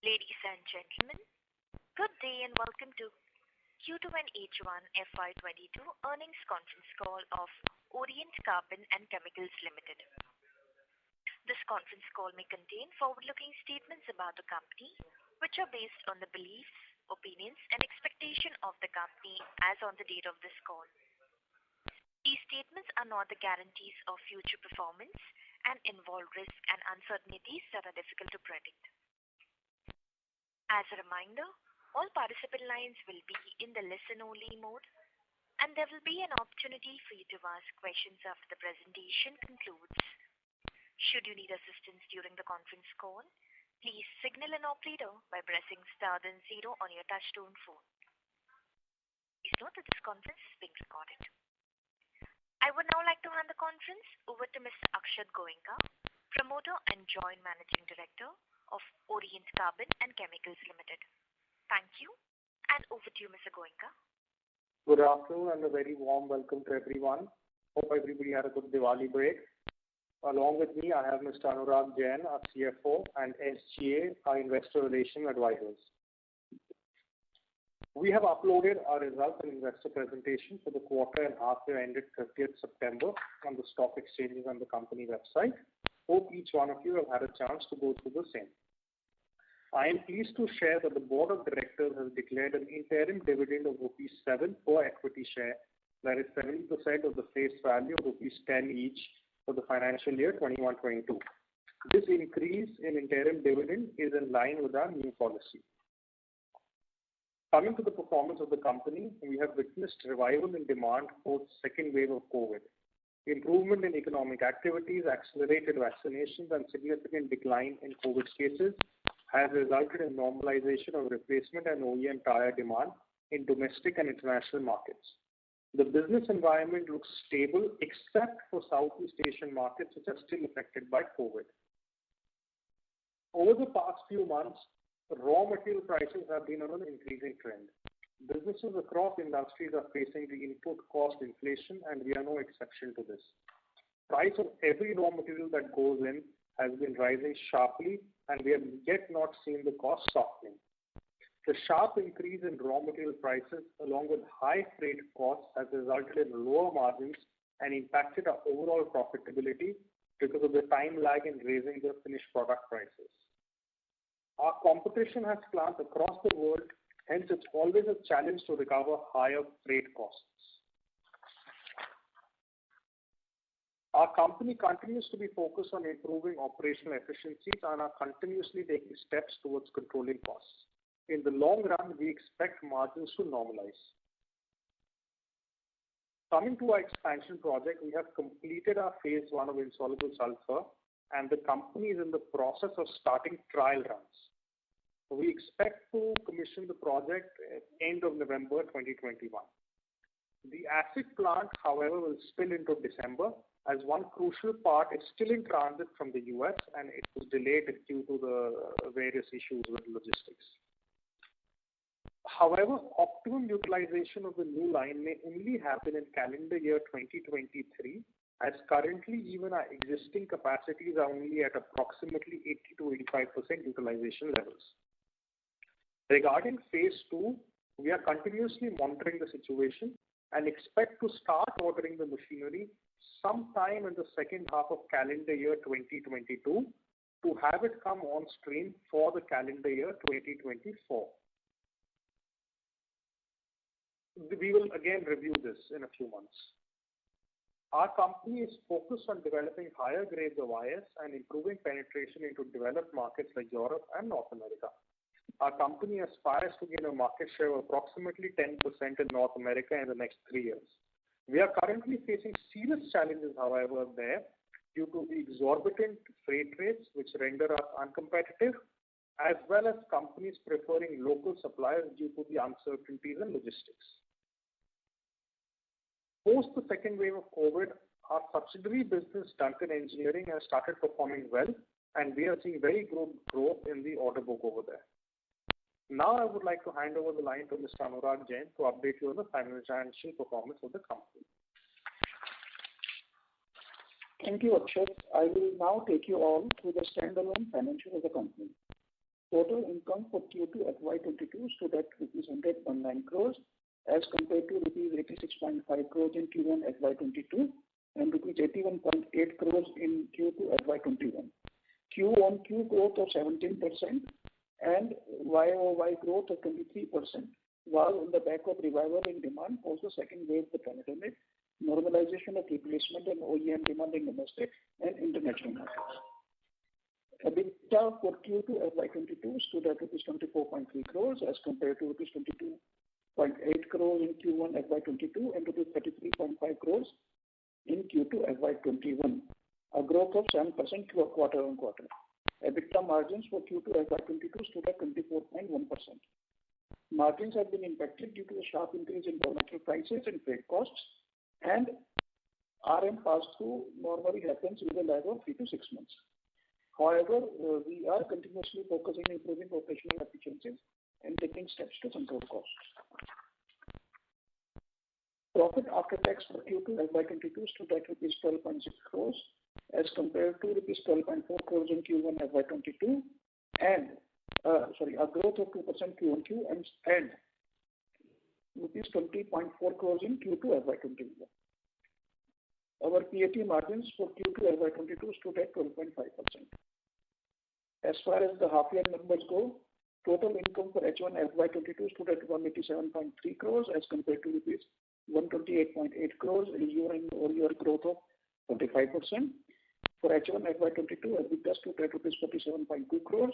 Ladies and gentlemen, good day and welcome to Q2 and H1 FY22 earnings conference call of Orient Carbon and Chemicals Limited. This conference call may contain forward-looking statements about the company, which are based on the beliefs, opinions, and expectation of the company as on the date of this call. These statements are not the guarantees of future performance and involve risks and uncertainties that are difficult to predict. As a reminder, all participant lines will be in the listen-only mode, and there will be an opportunity for you to ask questions after the presentation concludes. Should you need assistance during the conference call, please signal an operator by pressing star then 0 on your touchtone phone. Please note that this conference is being recorded. I would now like to hand the conference over to Mr. Akshat Goenka, Promoter and Joint Managing Director of Orient Carbon and Chemicals Limited. Thank you, and over to you, Mr. Goenka. Good afternoon and a very warm welcome to everyone. Hope everybody had a good Diwali break. Along with me, I have Mr. Anurag Jain, our CFO, and SGA, our Investor Relations Advisors. We have uploaded our results and investor presentation for the quarter and half year ended 30th September on the stock exchanges and the company website. Hope each one of you have had a chance to go through the same. I am pleased to share that the Board of Directors has declared an interim dividend of rupees 7 per equity share, that is 70% of the face value of rupees 10 each for the financial year 21-22. This increase in interim dividend is in line with our new policy. Coming to the performance of the company, we have witnessed revival in demand post second wave of COVID. Improvement in economic activities, accelerated vaccinations, and significant decline in COVID cases has resulted in normalization of replacement and OEM tire demand in domestic and international markets. The business environment looks stable except for Southeast Asian markets which are still affected by COVID. Over the past few months, raw material prices have been on an increasing trend. Businesses across industries are facing the input cost inflation, and we are no exception to this. Price of every raw material that goes in has been rising sharply, and we have yet not seen the cost softening. The sharp increase in raw material prices along with high freight costs has resulted in lower margins and impacted our overall profitability because of the time lag in raising the finished product prices. Our competition has plants across the world, hence it's always a challenge to recover higher freight costs. Our company continues to be focused on improving operational efficiencies and are continuously taking steps towards controlling costs. In the long run, we expect margins to normalize. Coming to our expansion project, we have completed our phase 1 of insoluble sulfur, and the company is in the process of starting trial runs. We expect to commission the project at end of November 2021. The acid plant, however, will spill into December as one crucial part is still in transit from the US and it was delayed due to the various issues with logistics. However, optimum utilization of the new line may only happen in calendar year 2023, as currently even our existing capacities are only at approximately 80 to 85% utilization levels. Regarding phase 2, we are continuously monitoring the situation and expect to start ordering the machinery sometime in the second half of calendar year 2022 to have it come on stream for the calendar year 2024. We will again review this in a few months. Our company is focused on developing higher grades of IS and improving penetration into developed markets like Europe and North America. Our company aspires to gain a market share of approximately 10% in North America in the next 3 years. We are currently facing serious challenges, however, there due to the exorbitant freight rates which render us uncompetitive, as well as companies preferring local suppliers due to the uncertainties in logistics. Post the second wave of COVID, our subsidiary business Duncan Engineering has started performing well, and we are seeing very good growth in the order book over there. Now I would like to hand over the line to Mr. Anurag Jain to update you on the financial performance of the company. Thank you, Akshat. I will now take you all through the standalone financials of the company. Total income income for Q2 FY22 stood at rupees 100.9 crores as compared to rupees 86.5 crores in Q1 FY22 and rupees 81.8 crores in Q2 FY21. Q-on-Q growth of 17% and YOY growth of 23% was on the back of revival in demand post the second wave of the pandemic, normalization of replacement and OEM demand in domestic and international markets. EBITDA for Q2 FY22 stood at rupees 24.3 crores as compared to rupees 22.8 crores in Q1 FY22 and rupees 33.5 crores in Q2 FY21, a growth of 7% quarter on quarter. EBITDA margins for Q2 FY22 stood at 24.1%. Margins have been impacted due to a sharp increase in raw material prices and freight costs, and RM pass-through normally happens with a lag of 3 to 6 months. However, we are continuously focusing on improving operational efficiencies and taking steps to control costs. Profit after tax for Q2 FY22 stood at rupees 12.6 crores as compared to rupees 12.4 crores in Q1 FY22 and a growth of 2% Q-on-Q and rupees 20.4 crores in Q2 FY21. Our PAT margins for Q2 FY22 stood at 12.5%. As far as the half-year numbers go, total income for H1 FY22 stood at 187.3 crores as compared to rupees 128.8 crores, a year-on-year growth of 25%. For H1 FY22, EBITDA stood at rupees 47.2 crores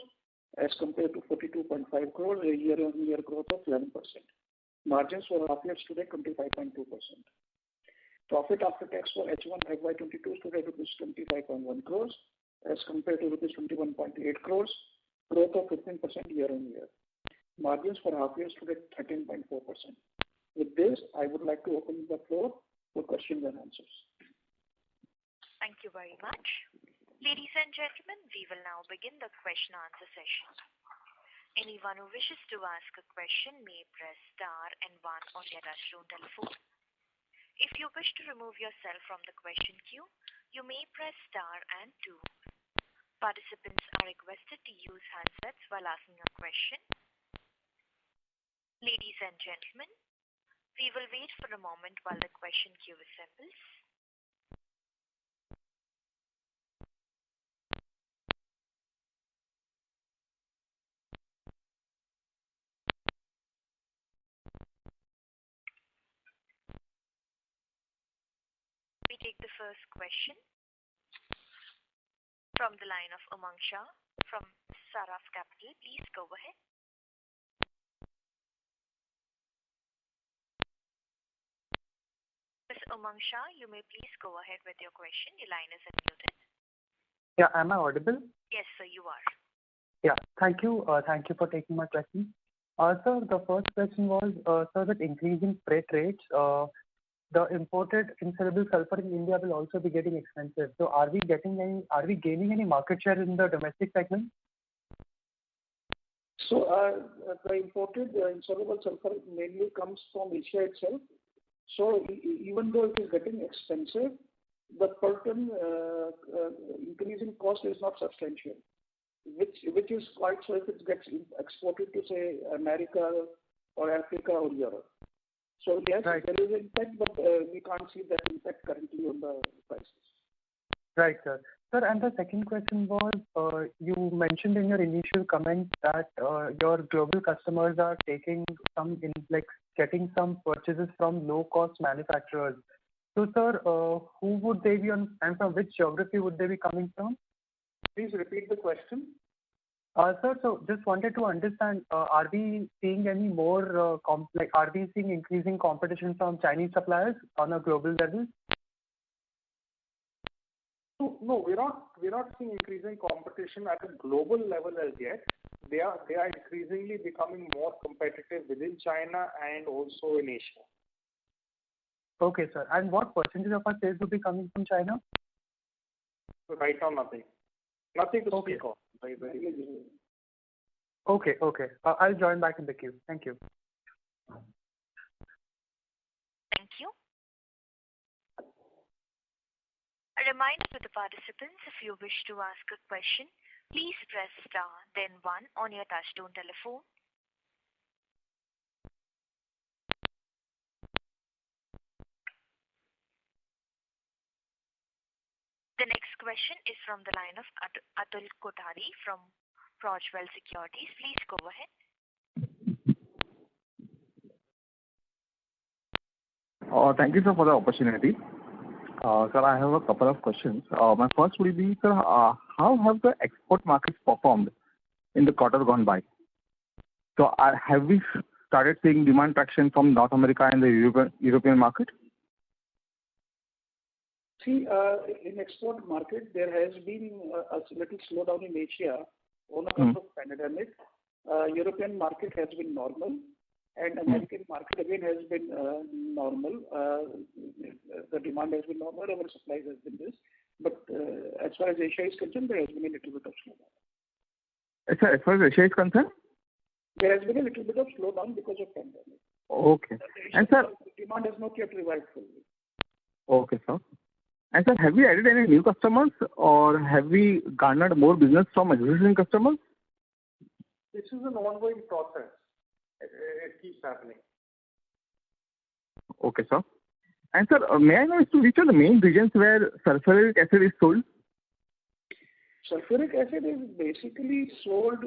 as compared to 42.5 crores, a year-on-year growth of 11%. Margins for half-year stood at 25.2%. Profit after tax for H1 FY22 stood at rupees 25.1 crores as compared to rupees 21.8 crores, growth of 15% year-on-year. Margins for half-year stood at 13.4%. With this, I would like to open the floor for questions and answers. Thank you very much. Ladies and gentlemen, we will now begin the question answer session. Anyone who wishes to ask a question may press star and 1 on their touchtone telephone. If you wish to remove yourself from the question queue, you may press star and 2. Participants are requested to use handsets while asking a question. Ladies and gentlemen, we will wait for a moment while the question queue assembles. We take the first question from the line of Umang Shah from Saraf Capital. Please go ahead. Mr. Umang Shah, you may please go ahead with your question. Your line is unmuted. Yeah, am I audible? Yes, sir, you are. Yeah, thank you. Thank you for taking my question. Sir, the first question was, sir, that increasing freight rates, the imported insoluble sulfur in India will also be getting expensive. So are we gaining any market share in the domestic segment? So the imported insoluble sulfur mainly comes from Asia itself. So even though it is getting expensive, the per ton increase in cost is not substantial, which is quite so if it gets exported to say America or Africa or Europe. So yes, right. There is an impact, but we can't see that impact currently on the prices. Right, sir. Sir, and the second question was, you mentioned in your initial comment that your global customers are getting some purchases from low-cost manufacturers. So, sir, who would they be on, and from which geography would they be coming from? Please repeat the question. Sir, so just wanted to understand, are we seeing any more, are we seeing increasing competition from Chinese suppliers on a global level? No, we're not seeing increasing competition at a global level as yet. They are increasingly becoming more competitive within China and also in Asia. Okay, sir. And what percentage of our sales will be coming from China? Right now, nothing. Nothing to speak of. Okay. I'll join back in the queue. Thank you. Thank you. A reminder to the participants, if you wish to ask a question, please press star then 1 on your touchtone telephone. The next question is from the line of Atul Kothari from Projwell Securities. Please go ahead. Thank you, sir, for the opportunity. Sir, I have a couple of questions. My first will be, sir, how have the export markets performed in the quarter gone by? So have we started seeing demand traction from North America and the European market? See, in export market, there has been a little slowdown in Asia on account of pandemic. European market has been normal, and American market again has been normal. The demand has been normal, our supplies has been this. But as far as Asia is concerned, there has been a little bit of slowdown. Sir, as far as Asia is concerned? There has been a little bit of slowdown because of pandemic. Okay. And sir, demand has not yet revived fully. Okay, sir. And sir, have we added any new customers or have we garnered more business from existing customers? This is an ongoing process. It keeps happening. Okay, sir. And sir, may I know as to which are the main regions where sulfuric acid is sold? Sulfuric acid is basically sold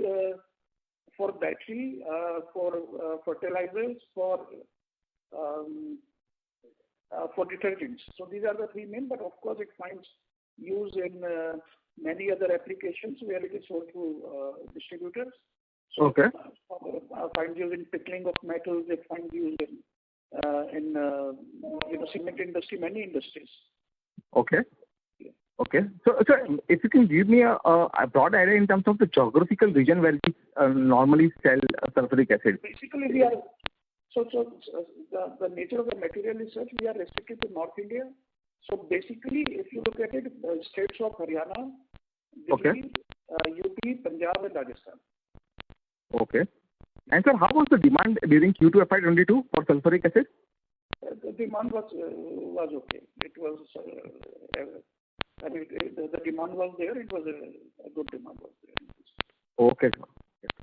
for battery, for fertilizers, for detergents. So these are the three main, but of course it finds use in many other applications where it is sold through distributors. So Okay. Finds use in pickling of metals. It finds use in cement industry, many industries. Okay. Okay. So, sir, if you can give me a broad idea in terms of the geographical region where we normally sell sulfuric acid. Basically, we are the nature of the material is such, we are restricted to North India. So basically, if you look at it, states of Haryana, Delhi, UP, Punjab, and Rajasthan. Okay. And sir, how was the demand during Q2 FY22 for sulfuric acid? The demand was okay. It was the demand was there. It was a good demand was there. Okay, sir.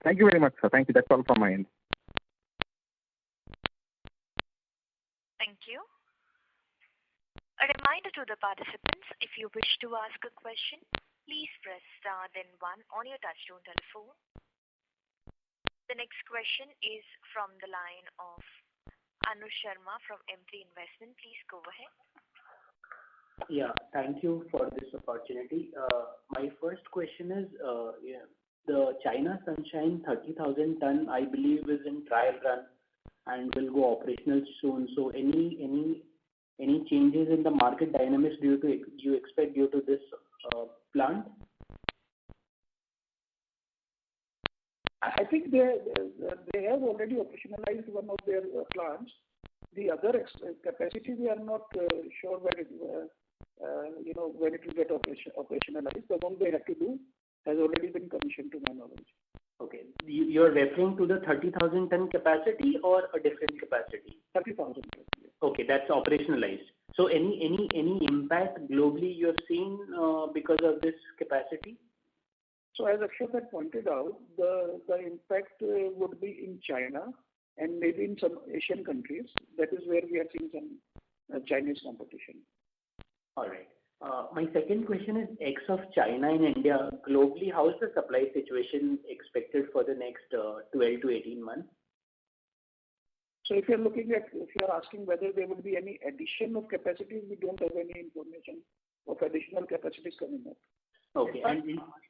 Thank you very much, sir. Thank you. That's all from my end. Thank you. A reminder to the participants, if you wish to ask a question, please press star then 1 on your touchtone telephone. The next question is from the line of Anush Sharma from M3 Investment. Please go ahead. Yeah, thank you for this opportunity. My first question is, the China Sunshine 30,000 ton, I believe, is in trial run and will go operational soon. So any changes in the market dynamics do you expect due to this plant? I think they have already operationalized one of their plants. The other capacity we are not sure when it will get operationalized. The one they have to do has already been commissioned to my knowledge. Okay. You're referring to the 30,000 ton capacity or a different capacity? 30,000. Okay, that's operationalized. So any impact globally you're seeing because of this capacity? So as Akshat had pointed out, the impact would be in China and maybe in some Asian countries. That is where we are seeing some Chinese competition. All right. My second question is, ex of China and India, globally, how is the supply situation expected for the next 12 to 18 months? So if you're asking whether there would be any addition of capacities, we don't have any information of additional capacities coming up. Okay. I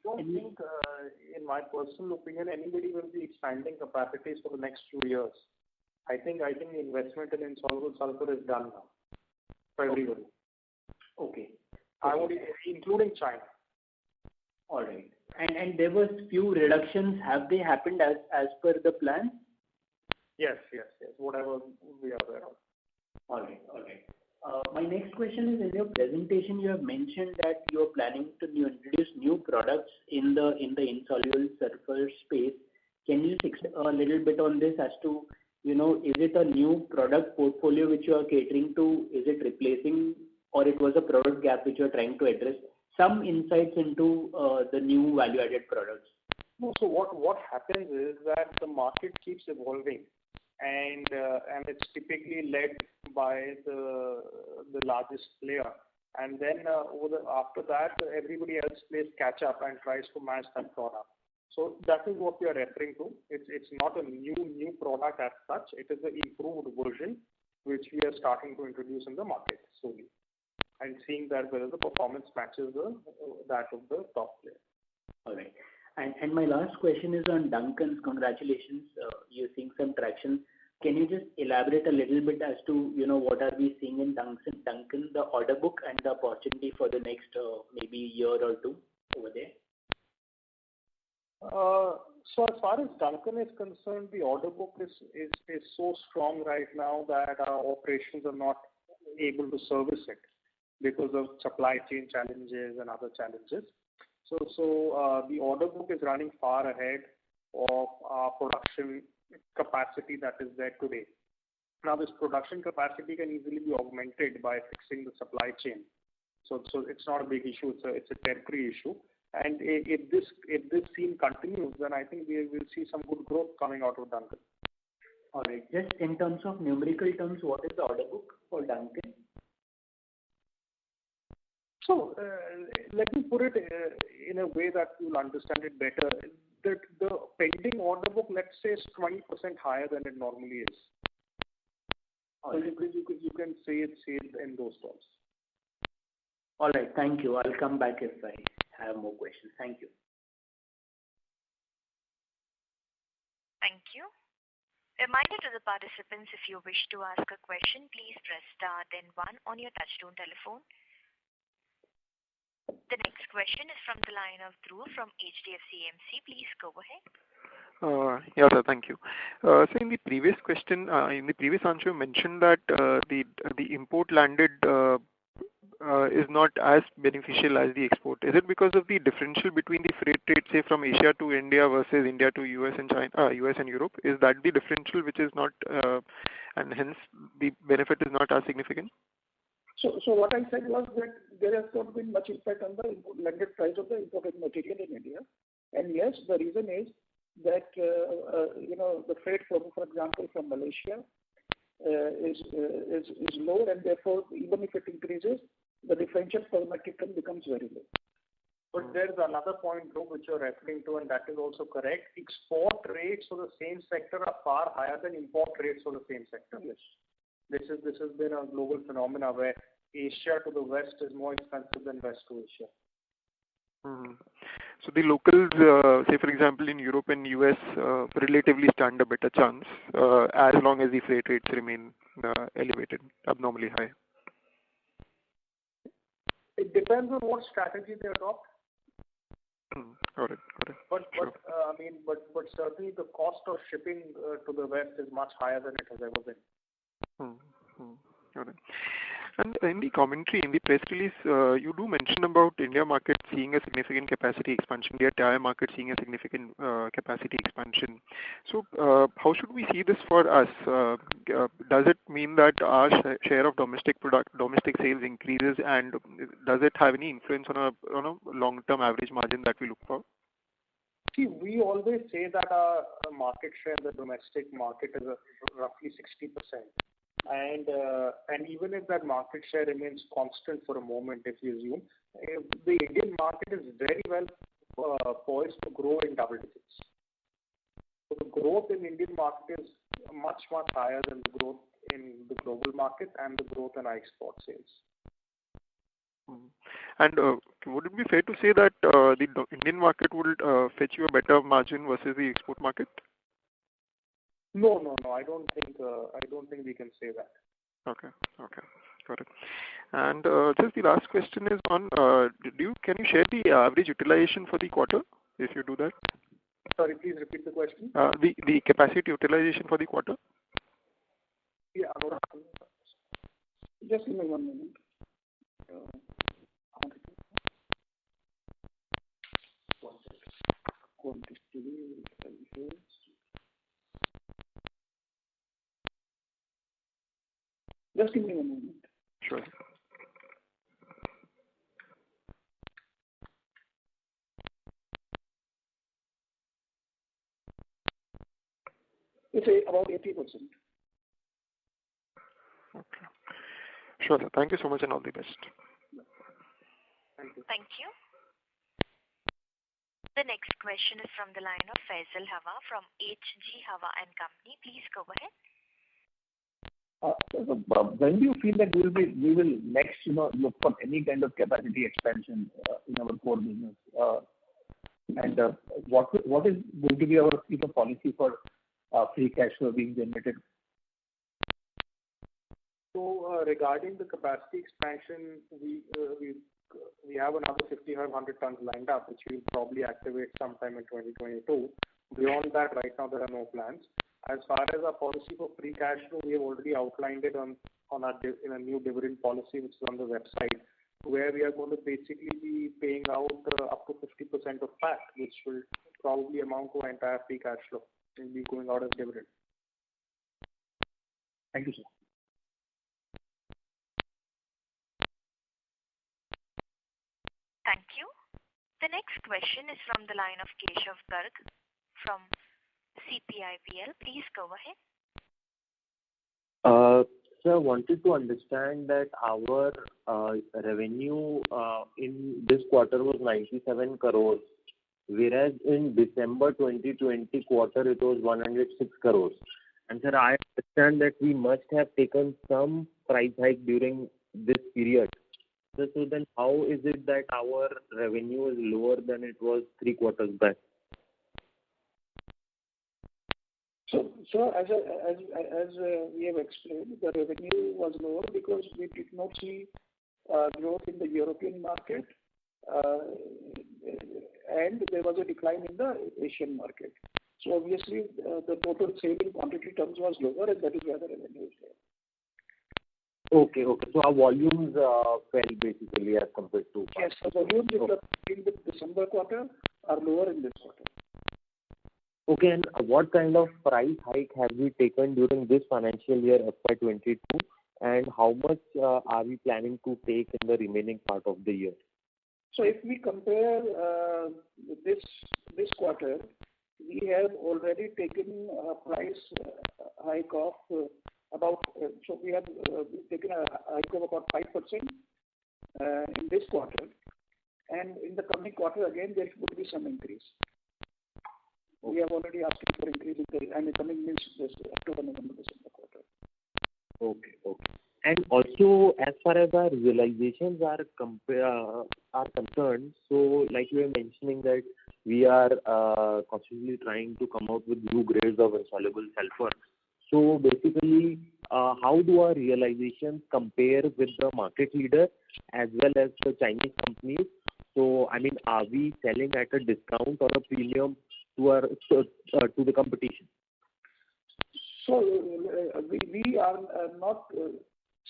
don't think, in my personal opinion, anybody will be expanding capacities for the next 2 years. I think the investment in insoluble sulfur is done now for everybody. Okay. Including China. All right. And there was few reductions. Have they happened as per the plan? Yes. Whatever we are aware of. All right. My next question is, in your presentation, you have mentioned that you are planning to introduce new products in the insoluble sulfur space. Can you explain a little bit on this as to, is it a new product portfolio which you are catering to? Is it replacing, or it was a product gap which you are trying to address? some insights into the new value-added products. No, so what happens is that the market keeps evolving, and it's typically led by the largest player, and then after that everybody else plays catch up and tries to match that product. So that is what we are referring to. It's not a new product as such. It is an improved version which we are starting to introduce in the market slowly, and seeing that whether the performance matches that of the top player. All right. And my last question is on Duncan's. Congratulations, you're seeing some traction. Can you just elaborate a little bit as to, what are we seeing in Duncan, the order book and the opportunity for the next maybe year or two over there? So as far as Duncan is concerned, the order book is so strong right now that our operations are not able to service it because of supply chain challenges and other challenges. So the order book is running far ahead of our production capacity that is there today. Now this production capacity can easily be augmented by fixing the supply chain. So it's not a big issue. It's a temporary issue. And if this scene continues, then I think we will see some good growth coming out of Duncan. All right. Just in terms of numerical terms, what is the order book for Duncan? So let me put it in a way that you'll understand it better. That the pending order book, let's say, is 20% higher than it normally is. So you can say it in those terms. All right. Thank you. I'll come back if I have more questions. Thank you. Thank you. Reminder to the participants, if you wish to ask a question, please press star then 1 on your touchtone telephone. The next question is from the line of Dhruv from HDFC AMC. Please go ahead. Yeah, sir. Thank you. So in the previous question, in the previous answer, you mentioned that the import landed is not as beneficial as the export. Is it because of the differential between the freight rate, say from Asia to India versus India to US and China, US and Europe? Is that the differential which is not, and hence the benefit is not as significant? So what I said was that there has not been much impact on the landed price of the imported material in India. And yes, the reason is that, the freight for example, from Malaysia is low, and therefore, even if it increases, the differential per metric ton becomes very low. But there's another point, Dhruv, which you're referring to, and that is also correct. Export rates for the same sector are far higher than import rates for the same sector. Yes. This has been a global phenomena where Asia to the west is more expensive than west to Asia. Mm-hmm. So the locals, say for example in Europe and US, relatively stand a better chance as long as the freight rates remain elevated, abnormally high. It depends on what strategy they adopt. Got it. But sure. But certainly the cost of shipping to the west is much higher than it has ever been. Got it. And in the commentary, in the press release, you do mention about India market seeing a significant capacity expansion, the tire market seeing a significant capacity expansion. So how should we see this for us? Does it mean that our share of domestic sales increases, and does it have any influence on a long-term average margin that we look for? See, we always say that our market share in the domestic market is roughly 60%. And even if that market share remains constant for a moment, if you assume, the Indian market is very well poised to grow in double digits. So the growth in Indian market is much higher than the growth in the global market and the growth in our export sales. And would it be fair to say that the Indian market would fetch you a better margin versus the export market? No. I don't think we can say that. Okay. Got it. And just the last question is on, can you share the average utilization for the quarter, if you do that? Sorry, please repeat the question. The capacity utilization for the quarter? Yeah. Just give me 1 minute. Just give me 1 moment. Sure. It's about 80%. Okay. Sure, sir. Thank you so much and all the best. Thank you. Thank you. The next question is from the line of Faisal Hawa from HG Hawa and Company. Please go ahead. When do you feel that we will next, look for any kind of capacity expansion in our core business? And what is going to be our policy for free cash flow being generated? So regarding the capacity expansion, we have another 5,500 tons lined up, which we'll probably activate sometime in 2022. Beyond that, right now there are no plans. As far as our policy for free cash flow, we have already outlined it in a new dividend policy, which is on the website, where we are going to basically be paying out up to 50% of PAT, which will probably amount to our entire free cash flow. It will be going out as dividend. Thank you, sir. Thank you. The next question is from the line of Keshav Garg from CPIPL. Please go ahead. Sir, wanted to understand that our revenue in this quarter was 97 crores, whereas in December 2020 quarter it was 106 crores. And sir, I understand that we must have taken some price hike during this period. So then how is it that our revenue is lower than it was 3 quarters back? So as we have explained, the revenue was lower because we did not see growth in the European market, and there was a decline in the Asian market. So obviously, the total sale in quantity terms was lower, and that is where the revenue is there. Okay. So our volumes fell basically as compared to. Yes, the volumes in the December quarter are lower in this quarter. Okay, and what kind of price hike have we taken during this financial year FY22, and how much are we planning to take in the remaining part of the year? So if we compare this quarter, we have already taken a price hike of we have taken a hike of about 5% in this quarter, and in the coming quarter again there would be some increase. We have already asked for increase in the coming means this October, November, December quarter. Okay. And also, as far as our realizations are concerned, so like you were mentioning that we are constantly trying to come out with new grades of insoluble sulfur. So basically, how do our realizations compare with the market leader as well as the Chinese companies? So, I mean, are we selling at a discount or a premium to the competition? So we are not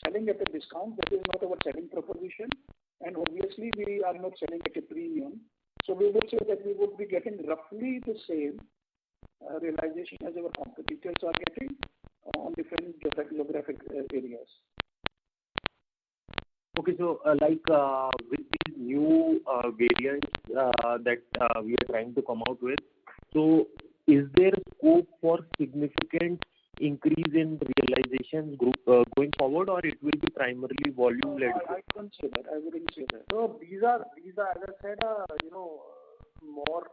selling at a discount. That is not our selling proposition, and obviously we are not selling at a premium. So we would say that we would be getting roughly the same realization as our competitors are getting on different geographic areas. Okay, so with these new variants that we are trying to come out with, so is there scope for significant increase in realizations going forward, or it will be primarily volume led? I wouldn't say that. So these are as I said, more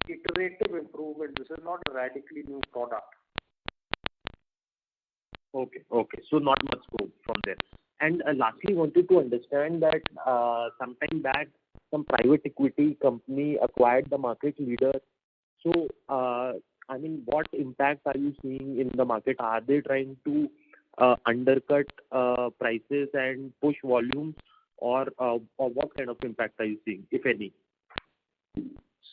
iterative improvement. This is not a radically new product. Okay. So not much scope from there. And lastly, wanted to understand that sometime back, some private equity company acquired the market leader. So, I mean, what impact are you seeing in the market? Are they trying to undercut prices and push volumes, or what kind of impact are you seeing, if any?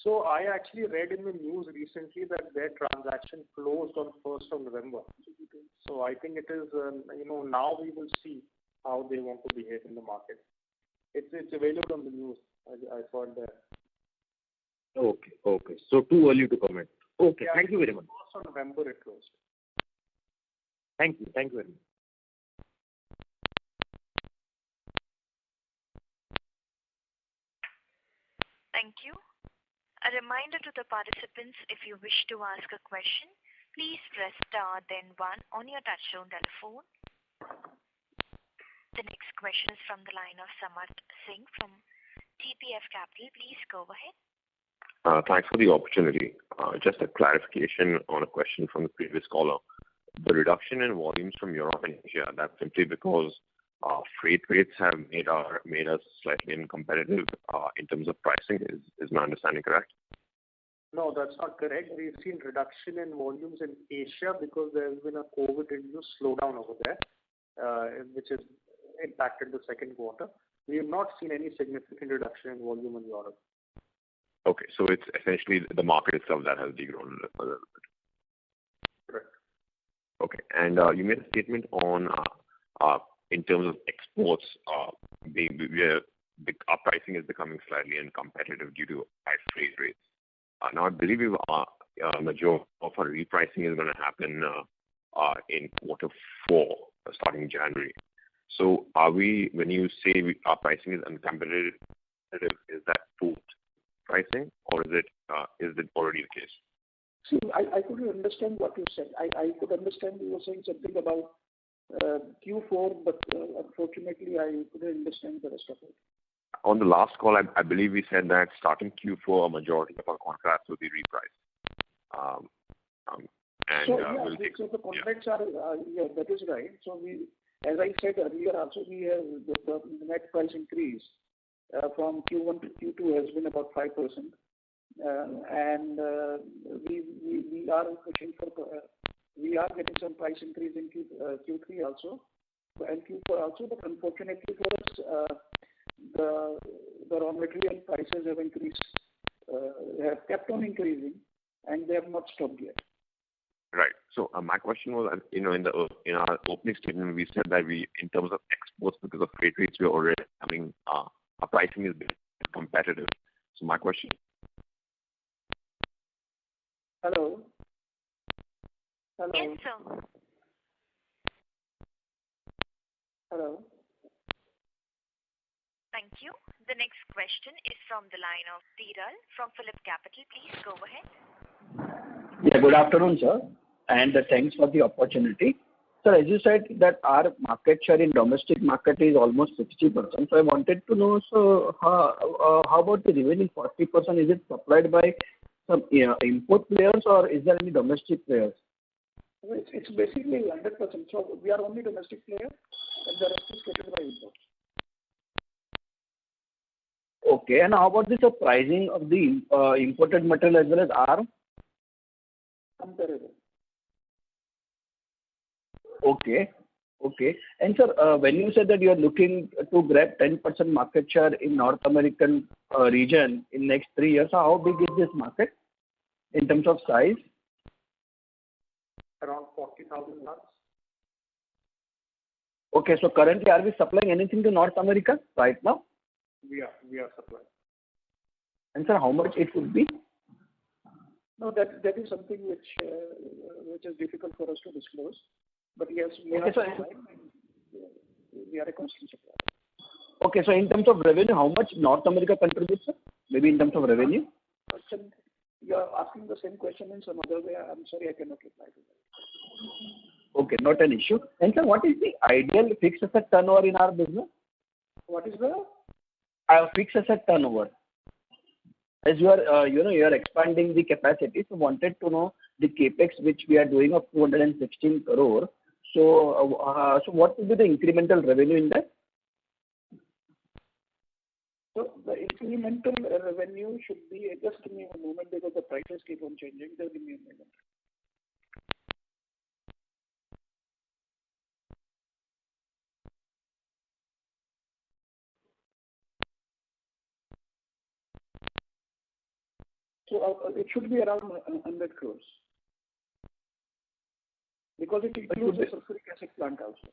So I actually read in the news recently that their transaction closed on 1st of November. So I think it is, now we will see how they want to behave in the market. It's available on the news. I saw it there. Okay. So too early to comment. Okay, thank you very much. 1st of November it closed. Thank you very much. Thank you. A reminder to the participants, if you wish to ask a question, please press star then one on your touchtone telephone. The next question is from the line of Samarth Singh from TPF Capital. Please go ahead. Thanks for the opportunity. Just a clarification on a question from the previous caller. The reduction in volumes from Europe and Asia, that's simply because freight rates have made us slightly uncompetitive in terms of pricing. Is my understanding correct? No, that's not correct. We've seen reduction in volumes in Asia because there's been a COVID-induced slowdown over there, which has impacted the second quarter. We have not seen any significant reduction in volume in Europe. Okay, so it's essentially the market itself that has degrown a little bit. Correct. Okay, and you made a statement on in terms of exports, our pricing is becoming slightly uncompetitive due to high freight rates. Now, I believe majority of our repricing is going to happen in quarter 4, starting January. So, when you say our pricing is uncompetitive, is that post pricing, or is it already the case? See, I couldn't understand what you said. I could understand you were saying something about Q4, but unfortunately I couldn't understand the rest of it. On the last call, I believe we said that starting Q4, a majority of our contracts will be repriced. So the contracts are, that is right. So as I said earlier also, we have the net price increase from Q1 to Q2 has been about 5%. And we are pushing for, we are getting some price increase in Q3 also, and Q4 also, but unfortunately for us, the raw material prices have increased, have kept on increasing, and they have not stopped yet. Right. So my question was, in our opening statement, we said that in terms of exports, because of freight rates, we are already having our pricing is competitive. So my question. Hello. Yes, sir. Hello. Thank you. The next question is from the line of Dhiral from Phillip Capital. Please go ahead. Yeah, good afternoon, sir, and thanks for the opportunity. Sir, as you said that our market share in domestic market is almost 60%. So I wanted to know, so how about the remaining 40%? Is it supplied by some import players, or is there any domestic players? It's basically 100%. So we are only domestic player, and the rest is catered by imports. Okay, and how about the pricing of the imported material as well as our? Comparable. Okay. And sir, when you said that you are looking to grab 10% market share in North American region in next 3 years, so how big is this market in terms of size? Around 40,000 tons. Okay, so currently are we supplying anything to North America right now? We are supplying. And sir, how much it would be? No, that is something which is difficult for us to disclose. But yes, we are supplying, and we are a constant supplier. Okay, so in terms of revenue, how much North America contributes, sir? Maybe in terms of revenue? You are asking the same question in some other way. I'm sorry, I cannot reply to that. Okay, not an issue. And sir, what is the ideal fixed asset turnover in our business? What is the? Fixed asset turnover. As you are, you are expanding the capacity, so wanted to know the capex which we are doing of 216 crore. So, what will be the incremental revenue in that? So the incremental revenue should be, just give me a moment because the prices keep on changing. Just give me a moment. So it should be around 100 crores. Because it includes the sulfuric acid plant also.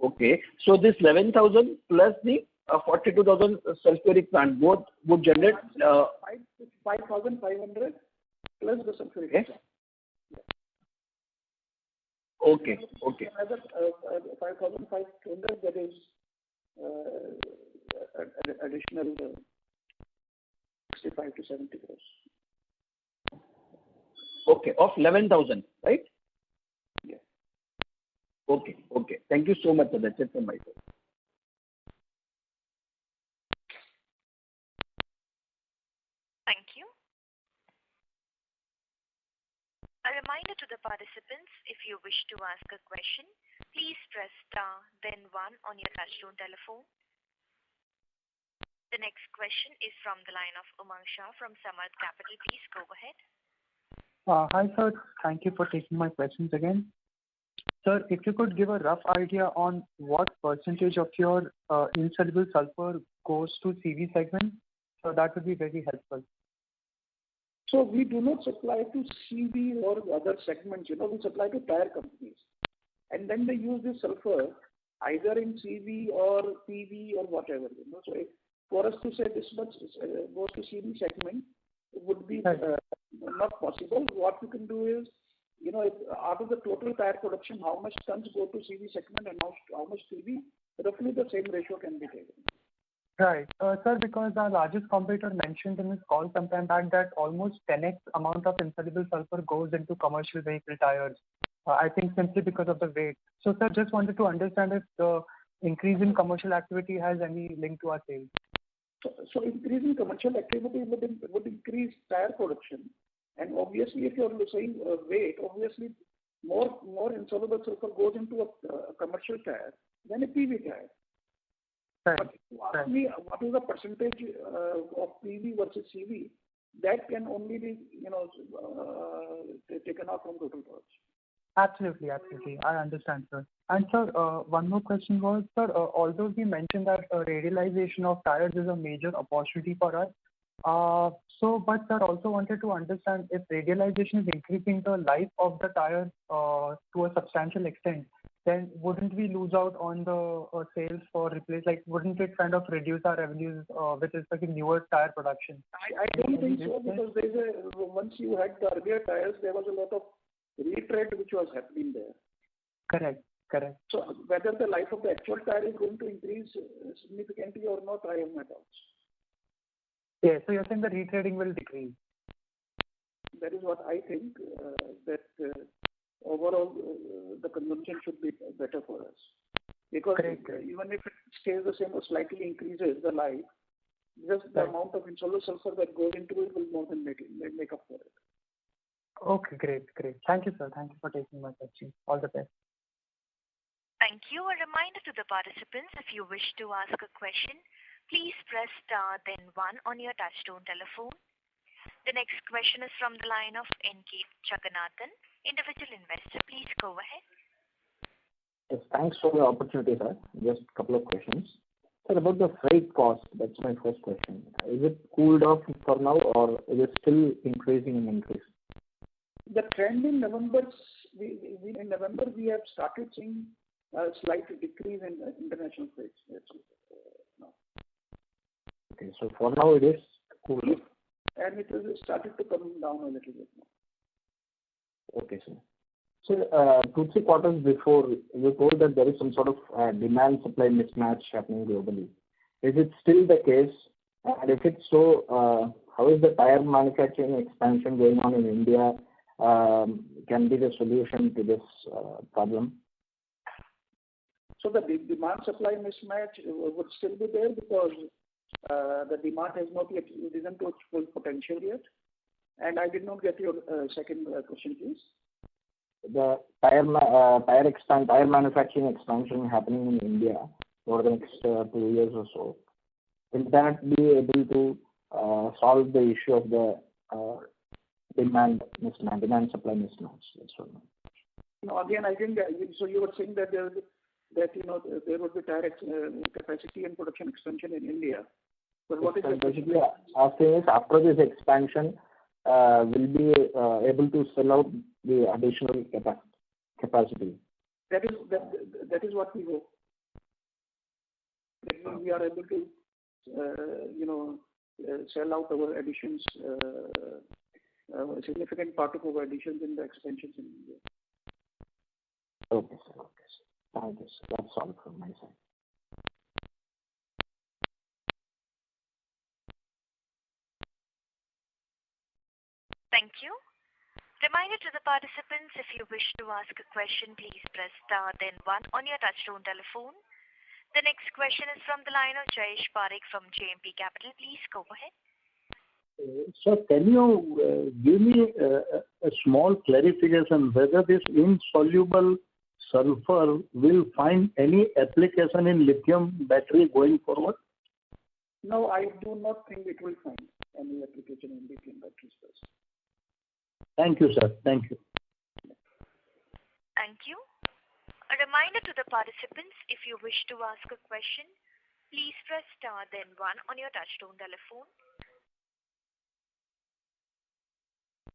Okay, so this 11,000 plus the 42,000 sulfuric plant, both would generate 5,500 plus the sulfuric acid. Okay. Another 5,500, that is additional 65 to 70 crores. Okay, of 11,000, right? Yeah. Okay. Thank you so much, sir. That's it from my side. Thank you. A reminder to the participants, if you wish to ask a question, please press star then 1 on your touchtone telephone. The next question is from the line of Umang Shah from Samarth Capital. Please go ahead. Hi, sir. Thank you for taking my questions again. Sir, if you could give a rough idea on what percentage of your insoluble sulfur goes to CV segment, so that would be very helpful. So we do not supply to CV or other segments. We supply to tire companies, and then they use this sulfur either in CV or PV or whatever. So for us to say this much goes to CV segment would be not possible. What we can do is, if out of the total tire production, how much tons go to CV segment and how much PV, roughly the same ratio can be taken. Right. Sir, because our largest competitor mentioned in his call sometime back that almost 10x amount of insoluble sulfur goes into commercial vehicle tires. I think simply because of the weight. So, sir, just wanted to understand if the increase in commercial activity has any link to our sales. So increase in commercial activity would increase tire production. And obviously, if you're saying weight, obviously more insoluble sulfur goes into a commercial tire than a PV tire. Right. But if you ask me what is the percentage of PV versus CV, that can only be taken out from total production. Absolutely. I understand, sir. And sir, one more question was, sir, although we mentioned that radialization of tires is a major opportunity for us, but sir, also wanted to understand if radialization is increasing the life of the tire to a substantial extent, then wouldn't we lose out on the sales for replace? Like, wouldn't it kind of reduce our revenues with respect to newer tire production? I don't think so, because once you had the earlier tires, there was a lot of retread which was happening there. Correct. So whether the life of the actual tire is going to increase significantly or not, I have my doubts. Yeah, so you're saying the retreading will decrease? That is what I think, that overall the consumption should be better for us. Because even if it stays the same or slightly increases the life, just the amount of insoluble sulfur that goes into it will more than make up for it. Okay, great. Thank you, sir. Thank you for taking my question. All the best. Thank you. A reminder to the participants, if you wish to ask a question, please press star then 1 on your touchtone telephone. The next question is from the line of N.K. Jagannathan, individual investor. Please go ahead. Yes, thanks for the opportunity, sir. Just a couple of questions. Sir, about the freight cost, that's my first question. Is it cooled off for now, or is it still increasing? The trend in November, we have started seeing a slight decrease in international freights. Okay, so for now it is cooled off. And it has started to come down a little bit now. Okay, sir. So, 2-3 quarters before, you told that there is some sort of demand-supply mismatch happening globally. Is it still the case? And if it's so, how is the tire manufacturing expansion going on in India? Can be the solution to this problem? So the demand-supply mismatch would still be there because the demand has not yet risen to its full potential yet. And I did not get your second question, please. The tire manufacturing expansion happening in India over the next 2 years or so. Will that be able to solve the issue of the demand-supply mismatch? That's what. No, again, I think so. You were saying that there would be tire capacity and production expansion in India. But what is basically asking is, after this expansion, will be able to sell out the additional capacity? That is what we hope. That we are able to sell out our additions, a significant part of our additions in the expansions in India. Okay, sir. Thank you, sir. That's all from my side. Thank you. Reminder to the participants, if you wish to ask a question, please press star then one on your touchtone telephone. The next question is from the line of Jayesh Parekh from JMP Capital. Please go ahead. Sir, can you give me a small clarification whether this insoluble sulfur will find any application in lithium battery going forward? No, I do not think it will find any application in lithium batteries first. Thank you, sir. Thank you. Thank you. A reminder to the participants, if you wish to ask a question, please press star then one on your touchtone telephone.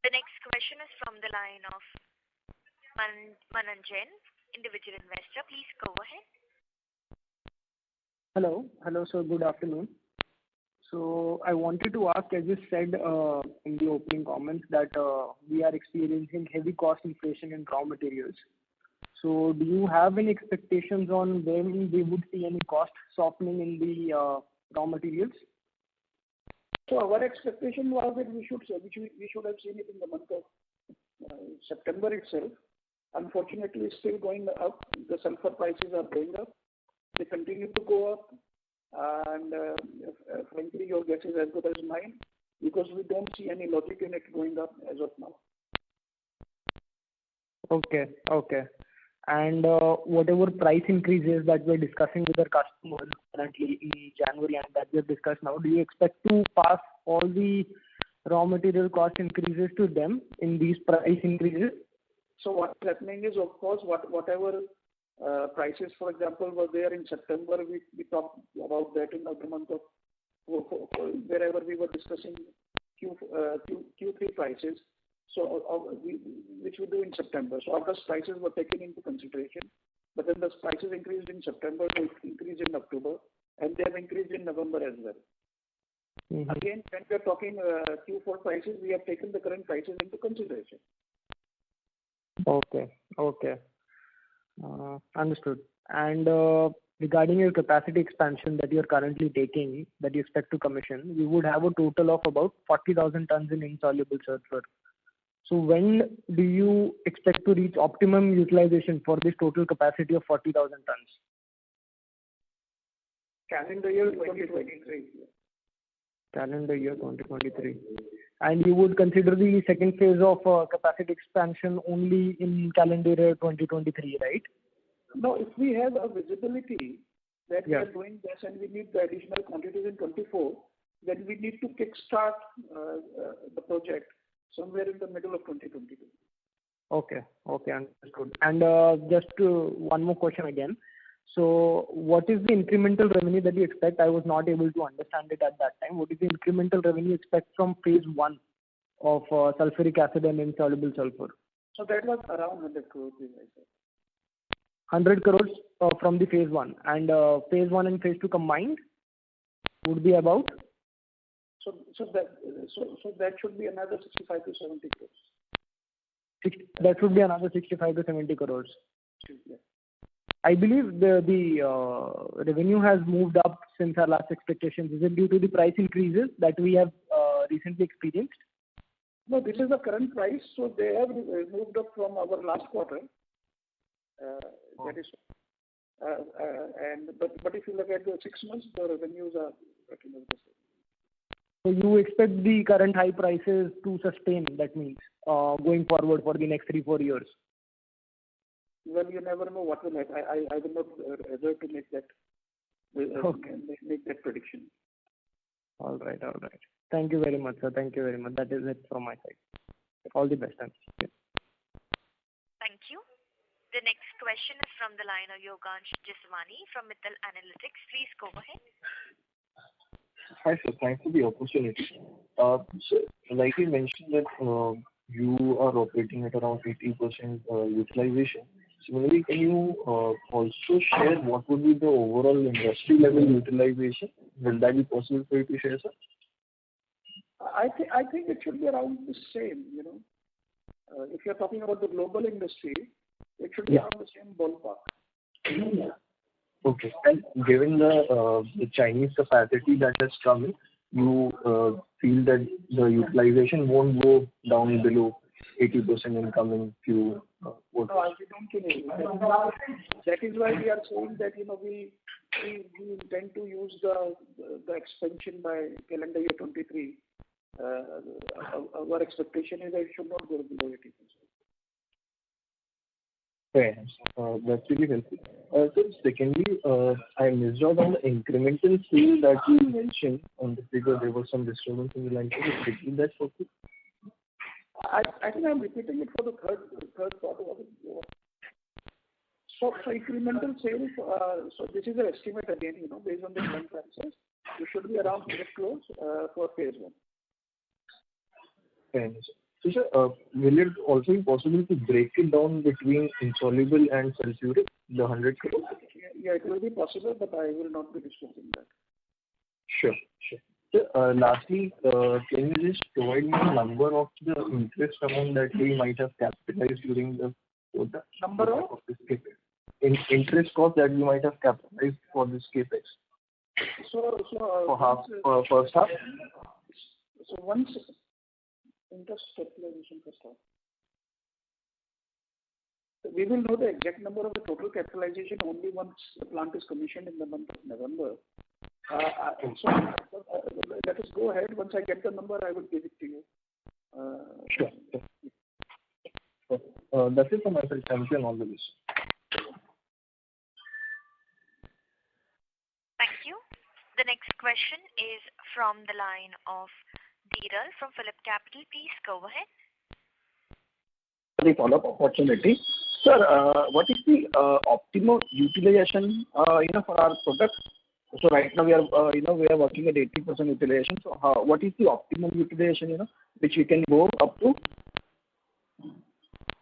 The next question is from the line of Manan Jain, individual investor. Please go ahead. Hello, sir. Good afternoon. So I wanted to ask, as you said in the opening comments, that we are experiencing heavy cost inflation in raw materials. So do you have any expectations on when we would see any cost softening in the raw materials? So our expectation was that we should have seen it in the month of September itself. Unfortunately, it's still going up. The sulfur prices are going up. They continue to go up. And frankly, your guess is as good as mine, because we don't see any logic in it going up as of now. Okay. And whatever price increases that we're discussing with our customers currently in January and that we've discussed now, do you expect to pass all the raw material cost increases to them in these price increases? So what's happening is, of course, whatever prices, for example, were there in September, we talked about that in the month of wherever we were discussing Q3 prices. So which we do in September. So August prices were taken into consideration, but then the prices increased in September, they increased in October, and they have increased in November as well. Mm-hmm. Again, when we are talking Q4 prices, we have taken the current prices into consideration. Okay. Understood. And regarding your capacity expansion that you are currently taking, that you expect to commission, you would have a total of about 40,000 tons in insoluble sulfur. So when do you expect to reach optimum utilization for this total capacity of 40,000 tons? Calendar year 2023. Calendar year 2023. And you would consider the second phase of capacity expansion only in calendar year 2023, right? No, if we have a visibility that we are doing this and we need the additional quantities in 24, then we need to kickstart the project somewhere in the middle of 2022. Okay, understood. And just one more question again. So what is the incremental revenue that you expect? I was not able to understand it at that time. What is the incremental revenue you expect from phase 1 of sulfuric acid and insoluble sulfur? So that was around 100 crores, I said. 100 crores from the phase 1. And phase 1 and phase 2 combined would be about? So that should be another 65 to 70 crores. That should be another 65 to 70 crores. Yeah. I believe the revenue has moved up since our last expectations. Is it due to the price increases that we have recently experienced? No, this is the current price. So they have moved up from our last quarter. That is, but if you look at the 6 months, the revenues are pretty much the same. So you expect the current high prices to sustain, that means, going forward for the next 3-4 years? Well, you never know what will happen. I will not hazard to make that make that prediction. All right. Thank you very much, sir. Thank you very much. That is it from my side. All the best. Thank you. Thank you. The next question is from the line of Yogansh Jiswani from Mittal Analytics. Please go ahead. Hi, sir. Thanks for the opportunity. So, like you mentioned that you are operating at around 80% utilization. Similarly, can you also share what would be the overall industry level utilization? Will that be possible for you to share, sir? I think it should be around the same, if you're talking about the global industry, it should be around the same ballpark. Okay. And given the Chinese capacity that has come in, you feel that the utilization won't go down below 80% in coming few quarters? No, we don't think that is why we are saying that, we intend to use the expansion by calendar year 23. Our expectation is that it should not go below 80%. Fair. That's really helpful. So secondly, I missed out on the incremental sale that you mentioned on the figure. There was some disturbance in the line. Can you repeat that for me? I think I'm repeating it for the third quarter. So incremental sales, so this is an estimate again, based on the current prices. We should be around 100 crores for phase 1. Fair. So, sir, will it also be possible to break it down between insoluble and sulfuric, the 100 crores? Yeah, it will be possible, but I will not be disclosing that. Sure. So, lastly, can you just provide me a number of the interest amount that we might have capitalized during the quarter? Number of? This CapEx. Interest cost that we might have capitalized for this CapEx. So for first half? So once interest capitalization first half. We will know the exact number of the total capitalization only once the plant is commissioned in the month of November. So let us go ahead. Once I get the number, I will give it to you. Sure. That's it from my side. Thank you and all the best. Thank you. The next question is from the line of Dhiral from Phillip Capital. Please go ahead. The follow-up opportunity. Sir, what is the optimum utilization, for our products? So right now we are working at 80% utilization. So what is the optimum utilization, which we can go up to?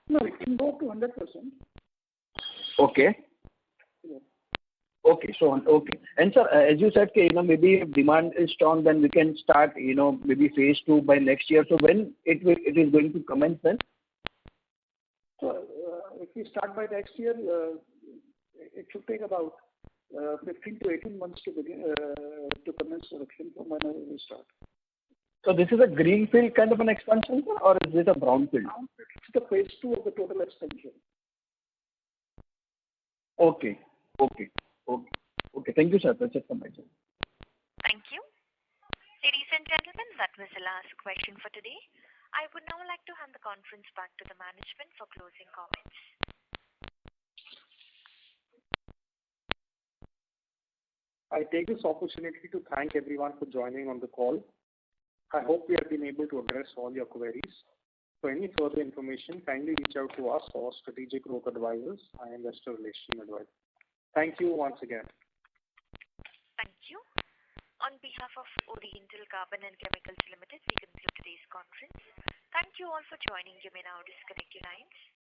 No, it can go up to 100%. Okay. Yeah. Okay. And sir, as you said, maybe if demand is strong, then we can start, maybe phase 2 by next year. So when it is going to commence then? So if we start by next year, it should take about 15 to 18 months to begin to commence production from whenever we start. So this is a greenfield kind of an expansion, sir, or is it a brownfield? It's the phase 2 of the total expansion. Okay. Thank you, sir. That's it from my side. Thank you. Ladies and gentlemen, that was the last question for today. I would now like to hand the conference back to the management for closing comments. I take this opportunity to thank everyone for joining on the call. I hope we have been able to address all your queries. For any further information, kindly reach out to us or Strategic Growth Advisors, our investor relation advisor. Thank you once again. Thank you. On behalf of Oriental Carbon and Chemicals Limited, we conclude today's conference. Thank you all for joining. You may now disconnect your lines.